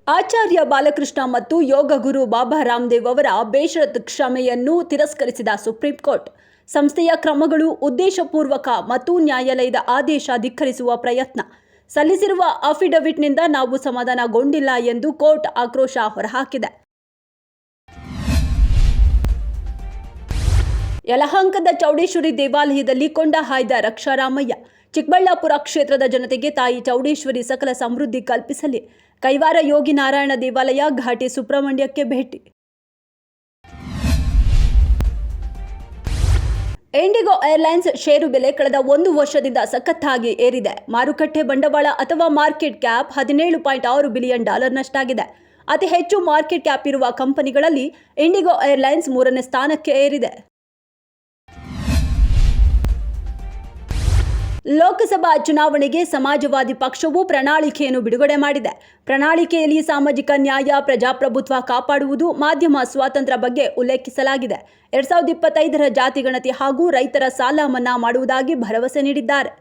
ಆಚಾರ್ಯ ಬಾಲಕೃಷ್ಣ ಮತ್ತು ಯೋಗ ಗುರು ಬಾಬಾ ರಾಮದೇವ್ ಅವರ ಬೇಷರತ್ ಕ್ಷಮೆಯನ್ನು ತಿರಸ್ಕರಿಸಿದ ಸುಪ್ರೀಂ ಕೋರ್ಟ್. ಸಂಸ್ಥೆಯ ಕ್ರಮಗಳು ಉದ್ದೇಶಪೂರ್ವಕ ಮತ್ತು ನ್ಯಾಯಾಲಯದ ಆದೇಶ ಧಿಕ್ಕರಿಸುವ ಪ್ರಯತ್ನ. ಸಲ್ಲಿಸಿರುವ ಅಫಿಡವಿಟ್ನಿಂದ ನಾವು ಸಮಾಧಾನಗೊಂಡಿಲ್ಲ ಎಂದು ಕೋರ್ಟ್ ಆಕ್ರೋಶ ಹೊರಹಾಕಿದೆ. ಯಲಹಂಕದ ಚೌಡೇಶ್ವರಿ ದೇವಾಲಯದಲ್ಲಿ ಕೊಂಡ ಹಾಯ್ದ ರಕ್ಷಾರಾಮಯ್ಯ. ಚಿಕ್ಕಬಳ್ಳಾಪುರ ಕ್ಷೇತ್ರದ ಜನತೆಗೆ ತಾಯಿ ಚೌಡೇಶ್ವರಿ ಸಕಲ ಸಮೃದ್ಧಿ ಕಲ್ಪಿಸಲಿ. ಕೈವಾರ ಯೋಗಿ ನಾರಾಯಣ ದೇವಾಲಯ, ಘಾಟಿ ಸುಬ್ರಹ್ಮಣ್ಯಕ್ಕೆ ಭೇಟಿ. ಇಂಡಿಗೋ ಏರ್ಲೈನ್ಸ್ ಷೇರು ಬೆಲೆ ಕಳೆದ 1 ವರ್ಷದಿಂದ ಸಖತ್ತಾಗಿ ಏರಿದೆ. ಮಾರುಕಟ್ಟೆ ಬಂಡವಾಳ ಅಥವಾ ಮಾರ್ಕೆಟ್ ಕ್ಯಾಪ್ $17.6 ಬಿಲಿಯನ್ ನಷ್ಟಾಗಿದೆ. ಅತಿ ಹೆಚ್ಚು ಮಾರ್ಕೆಟ್ ಕ್ಯಾಪ್ ಇರುವ ಕಂಪನಿಗಳಲ್ಲಿ ಇಂಡಿಗೋ ಏರ್ಲೈನ್ಸ್ 3ನೇ ಸ್ಥಾನಕ್ಕೆ ಏರಿದೆ. ಲೋಕಸಭಾ ಚುನಾವಣೆಗೆ ಸಮಾಜವಾದಿ ಪಕ್ಷವು ಪ್ರಣಾಳಿಕೆಯನ್ನು ಬಿಡುಗಡೆ ಮಾಡಿದೆ. ಪ್ರಣಾಳಿಕೆಯಲ್ಲಿ ಸಾಮಾಜಿಕ ನ್ಯಾಯ, ಪ್ರಜಾಪ್ರಭುತ್ವ ಕಾಪಾಡುವುದು, ಮಾಧ್ಯಮ ಸ್ವಾತಂತ್ರ್ಯ ಬಗ್ಗೆ ಉಲ್ಲೇಖಿಸಲಾಗಿದೆ. 2025ರ ಜಾತಿ ಗಣತಿ ಹಾಗೂ ರೈತರ ಸಾಲ ಮನ್ನಾ ಮಾಡುವುದಾಗಿ ಭರವಸೆ ನೀಡಿದ್ದಾರೆ.